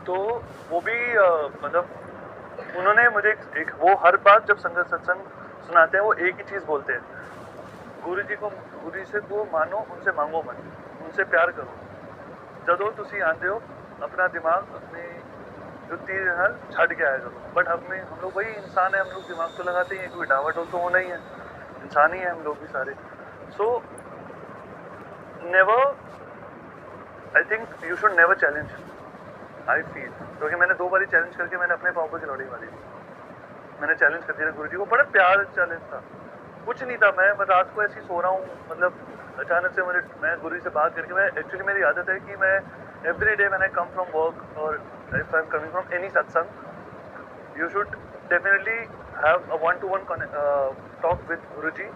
तो वो भी मतलब उन्होंने मुझे एक वो हर बार जब संगत सत्संग सुनाते हैं वो एक ही चीज़ बोलते हैं, गुरु जी से को मानो, उनसे मांगो मत, उनसे प्यार करो। ਜਦੋਂ ਤੁਸੀਂ आते हो अपना दिमाग अपनी जुत्ती ਨਾਲ ਛੱਡ के आया करो। बट हम लोग वही इंसान है, हम लोग दिमाग तो लगाते ही हैं, कोई डावाडोल तो होना ही है, इंसान ही है हम लोग भी सारे। So never, I think you should never challenge, I feel, क्योंकि मैंने 2 बारी चैलेंज करके मैंने अपने पाँव पर खिलौड़ी मारी। मैंने चैलेंज कर दिया गुरु जी को, बड़ा प्यार चैलेंज था, कुछ नहीं था। मैं रात को ऐसे ही सो रहा हूँ, मतलब अचानक से मैं गुरु जी से बात करके, मैं एक्चुअली मेरी आदत है कि मैं every day when I come from work और if I am coming from any satsang, you should definitely have a 1-to-1 talk with guru ji,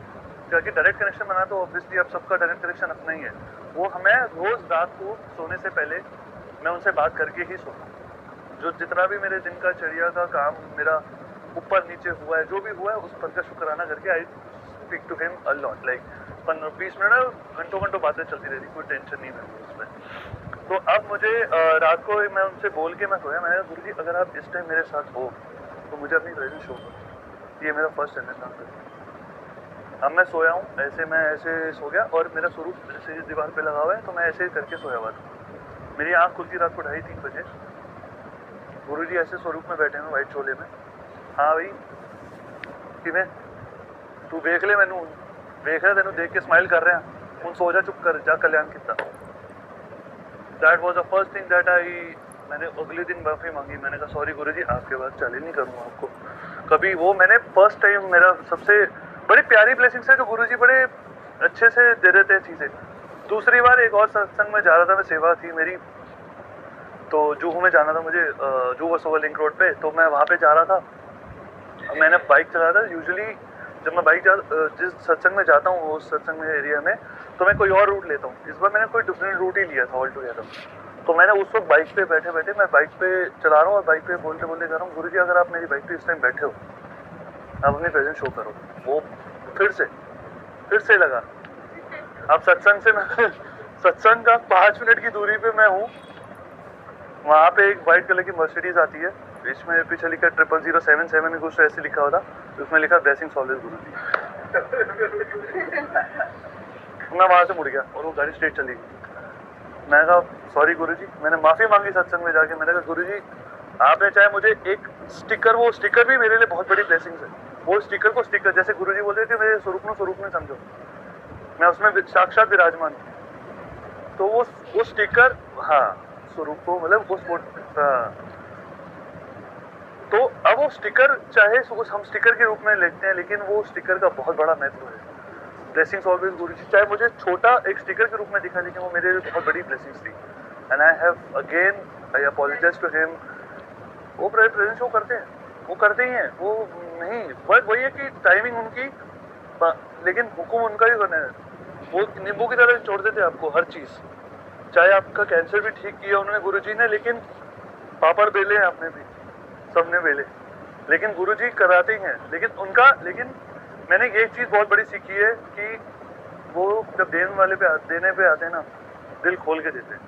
क्योंकि डायरेक्ट कनेक्शन बना तो ऑब्वियसली आप सबका डायरेक्ट कनेक्शन अपना ही है। वो हमें रोज़ रात को सोने से पहले मैं उनसे बात करके ही सोता हूँ। जो जितना भी मेरे दिन का चर्या का काम मेरा ऊपर नीचे हुआ है, जो भी हुआ है उस पर का शुक्राना करके I speak to him a lot, like 15-20 minute घंटों घंटों बातें चलती रहती, कोई टेंशन नहीं है उसमें। तो अब मुझे रात को मैं उनसे बोल के मैं सोया, मैंने कहा गुरु जी अगर आप इस टाइम मेरे साथ हो तो मुझे अपनी प्रेजेंस शो करो। ये मेरा फर्स्ट चैलेंज था। अब मैं सोया हूँ, मैं ऐसे सो गया और मेरा स्वरूप जैसे इस दीवार पे लगा हुआ है, तो मैं ऐसे करके सोया हुआ था। मेरी आँख खुलती रात को 2:30-3 बजे, गुरु जी ऐसे स्वरूप में बैठे हैं वाइट चोले में। हाँ भाई किवें तू देख ले, मैनू देख रहा, तेनू देख के स्माइल कर रहा हैं, हुण सो जा, चुप कर जा, कल्याण किता। That was the first thing that मैंने अगले दिन माफ़ी मांगी। मैंने कहा सॉरी गुरु जी, आपके बाद चैलेंज नहीं करूँगा आपको कभी। वो मैंने फर्स्ट टाइम, मेरा सबसे बड़ी प्यारी ब्लेसिंग्स है जो गुरु जी बड़े अच्छे से दे देते हैं चीज़ें। दूसरी बार एक और सत्संग में जा रहा था, मैं सेवा थी मेरी, तो जूहू में जाना था मुझे, जूहू वर्सोवा लिंक रोड पे, तो मैं वहाँ पे जा रहा था। मैंने बाइक चला था। यूजुअली जब मैं जिस सत्संग में जाता हूँ उस सत्संग में एरिया में, तो मैं कोई और रूट लेता हूँ। इस बार मैंने कोई डिफरेंट रूट ही लिया था ऑल टुगेदर। तो मैंने उस वक्त बाइक पे बैठे बैठे, मैं बाइक पे चला रहा हूँ और बाइक पे बोलते बोलते जा रहा हूँ, गुरु जी अगर आप मेरी बाइक पे इस टाइम बैठे हो, आप अपनी प्रेजेंस शो करो। वो फिर से लगा। अब सत्संग से मैं सत्संग का 5 मिनट की दूरी पे मैं हूँ, वहाँ पे एक वाइट कलर की मर्सिडीज आती है, इसमें पीछे लिखा 00077 कुछ ऐसे लिखा होता, उसमें लिखा ब्लेसिंग्स ऑलवेज गुरु जी। मैं वहाँ से मुड़ गया और वो गाड़ी स्ट्रेट चली गई। मैंने कहा सॉरी गुरु जी, मैंने माफ़ी मांगी सत्संग में जाके। मैंने कहा गुरु जी आपने चाहे मुझे एक स्टिकर, वो स्टिकर भी मेरे लिए बहुत बड़ी ब्लेसिंग्स है। वो स्टिकर को स्टिकर, जैसे गुरु जी बोलते थे मेरे स्वरूप में समझो, मैं उसमें साक्षात विराजमान हूँ। तो वो स्टिकर, हाँ स्वरूप को मतलब तो अब वो स्टिकर चाहे हम स्टिकर के रूप में लिखते हैं, लेकिन वो स्टिकर का बहुत बड़ा महत्व है। ब्लेसिंग्स ऑलवेज गुरु जी चाहे मुझे छोटा एक स्टिकर के रूप में दिखा, लेकिन वो मेरे लिए बहुत बड़ी ब्लेसिंग्स थी। And I have again I apologise to him. वो प्रेजेंस शो करते हैं, वो करते ही हैं, वो नहीं, बट वही है कि टाइमिंग उनकी, लेकिन हुक्म उनका ही करना है। वो नींबू की तरह छोड़ देते आपको हर चीज़। चाहे आपका कैंसर भी ठीक किया उन्होंने गुरु जी ने, लेकिन पापड़ बेले हैं आपने भी, सबने बेले, लेकिन गुरु जी कराते ही हैं। लेकिन मैंने ये चीज़ बहुत बड़ी सीखी है कि वो जब देने पे आते हैं ना, दिल खोल के देते हैं।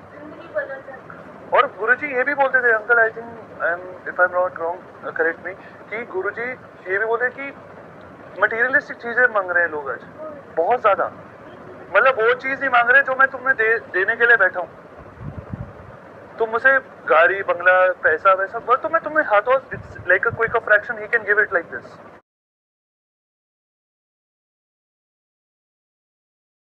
और गुरु जी ये भी बोलते थे, uncle I think if I am not wrong correct मी, कि गुरु जी ये भी बोलते कि मटीरियलिस्टिक चीज़ें मांग रहे हैं लोग आज बहुत ज़्यादा, मतलब वो चीज़ नहीं मांग रहे जो मैं तुम्हें देने के लिए बैठा हूँ। तुम मुझे गाड़ी बंगला पैसा वैसा, तो मैं तुम्हें हाथों like a quick fraction he can give it like this.